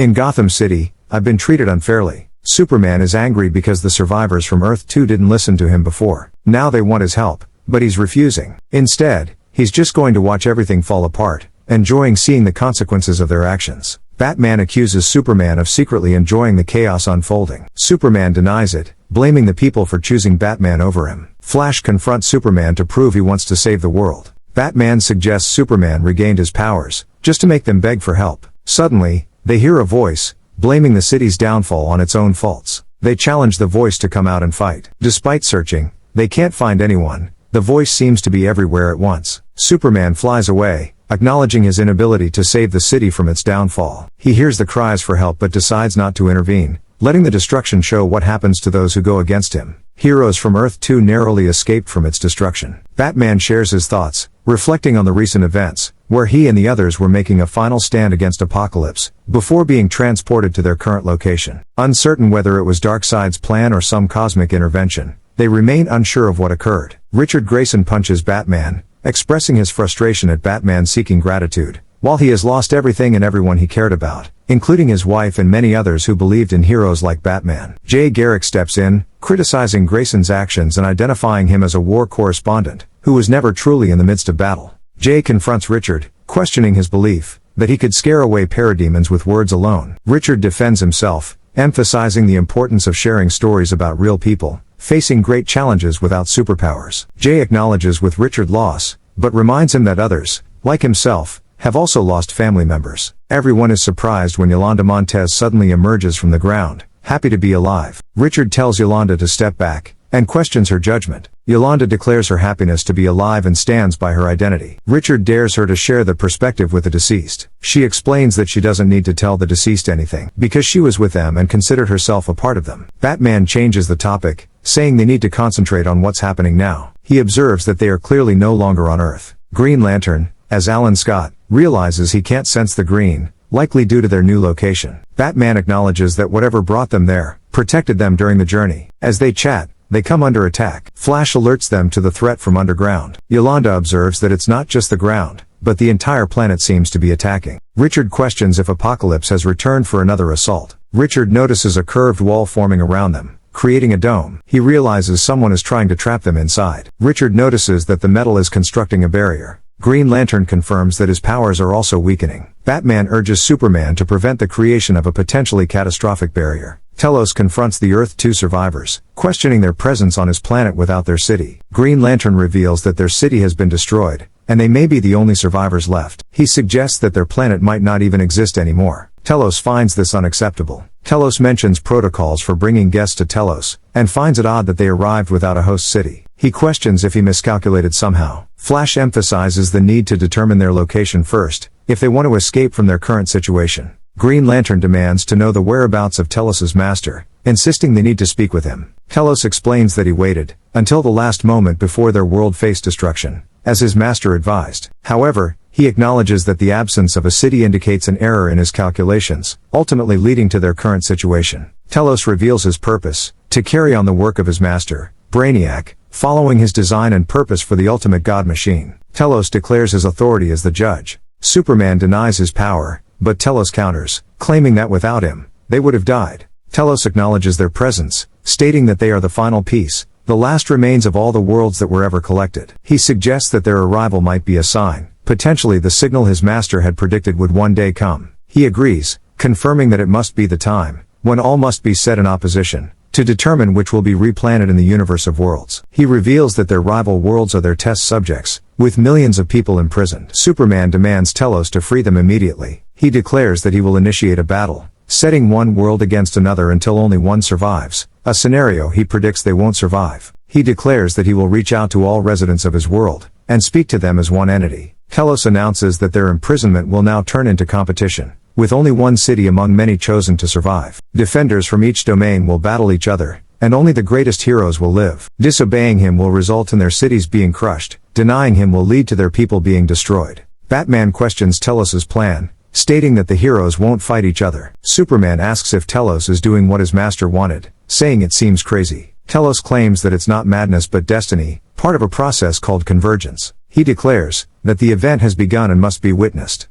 In Gotham City, I've been treated unfairly. Superman is angry because the survivors from Earth 2 didn't listen to him before. Now they want his help, but he's refusing. Instead, he's just going to watch everything fall apart, enjoying seeing the consequences of their actions. Batman accuses Superman of secretly enjoying the chaos unfolding. Superman denies it, blaming the people for choosing Batman over him. Flash confronts Superman to prove he wants to save the world. Batman suggests Superman regained his powers, just to make them beg for help. Suddenly, they hear a voice, blaming the city's downfall on its own faults. They challenge the voice to come out and fight. Despite searching, they can't find anyone. The voice seems to be everywhere at once. Superman flies away, acknowledging his inability to save the city from its downfall. He hears the cries for help but decides not to intervene, letting the destruction show what happens to those who go against him. Heroes from Earth 2 narrowly escaped from its destruction. Batman shares his thoughts, reflecting on the recent events, where he and the others were making a final stand against Apocalypse, before being transported to their current location. Uncertain whether it was Darkseid's plan or some cosmic intervention, they remain unsure of what occurred. Richard Grayson punches Batman, expressing his frustration at Batman seeking gratitude, while he has lost everything and everyone he cared about, including his wife and many others who believed in heroes like Batman. Jay Garrick steps in, criticizing Grayson's actions and identifying him as a war correspondent, who was never truly in the midst of battle. Jay confronts Richard, questioning his belief that he could scare away parademons with words alone. Richard defends himself, emphasizing the importance of sharing stories about real people facing great challenges without superpowers. Jay acknowledges with Richard's loss, but reminds him that others, like himself, have also lost family members. Everyone is surprised when Yolanda Montez suddenly emerges from the ground, happy to be alive. Richard tells Yolanda to step back, and questions her judgment. Yolanda declares her happiness to be alive and stands by her identity. Richard dares her to share the perspective with the deceased. She explains that she doesn't need to tell the deceased anything, because she was with them and considered herself a part of them. Batman changes the topic, saying they need to concentrate on what's happening now. He observes that they are clearly no longer on Earth. Green Lantern, as Alan Scott, realizes he can't sense the green, likely due to their new location. Batman acknowledges that whatever brought them there, protected them during the journey. As they chat, they come under attack. Flash alerts them to the threat from underground. Yolanda observes that it's not just the ground, but the entire planet seems to be attacking. Richard questions if Apocalypse has returned for another assault. Richard notices a curved wall forming around them, creating a dome. He realizes someone is trying to trap them inside. Richard notices that the metal is constructing a barrier. Green Lantern confirms that his powers are also weakening. Batman urges Superman to prevent the creation of a potentially catastrophic barrier. Telos confronts the Earth 2 survivors, questioning their presence on his planet without their city. Green Lantern reveals that their city has been destroyed, and they may be the only survivors left. He suggests that their planet might not even exist anymore. Telos finds this unacceptable. Telos mentions protocols for bringing guests to Telos, and finds it odd that they arrived without a host city. He questions if he miscalculated somehow. Flash emphasizes the need to determine their location first, if they want to escape from their current situation. Green Lantern demands to know the whereabouts of Telos's master, insisting they need to speak with him. Telos explains that he waited until the last moment before their world faced destruction, as his master advised. However, he acknowledges that the absence of a city indicates an error in his calculations, ultimately leading to their current situation. Telos reveals his purpose, to carry on the work of his master, Brainiac, following his design and purpose for the ultimate god machine. Telos declares his authority as the judge. Superman denies his power, but Telos counters, claiming that without him, they would have died. Telos acknowledges their presence, stating that they are the final piece, the last remains of all the worlds that were ever collected. He suggests that their arrival might be a sign, potentially the signal his master had predicted would one day come. He agrees, confirming that it must be the time, when all must be set in opposition, to determine which will be replanted in the universe of worlds. He reveals that their rival worlds are their test subjects, with millions of people imprisoned. Superman demands Telos to free them immediately. He declares that he will initiate a battle, setting one world against another until only one survives, a scenario he predicts they won't survive. He declares that he will reach out to all residents of his world, and speak to them as one entity. Telos announces that their imprisonment will now turn into competition, with only one city among many chosen to survive. Defenders from each domain will battle each other, and only the greatest heroes will live. Disobeying him will result in their cities being crushed, denying him will lead to their people being destroyed. Batman questions Telos's plan, stating that the heroes won't fight each other. Superman asks if Telos is doing what his master wanted, saying it seems crazy. Telos claims that it's not madness but destiny, part of a process called Convergence. He declares that the event has begun and must be witnessed.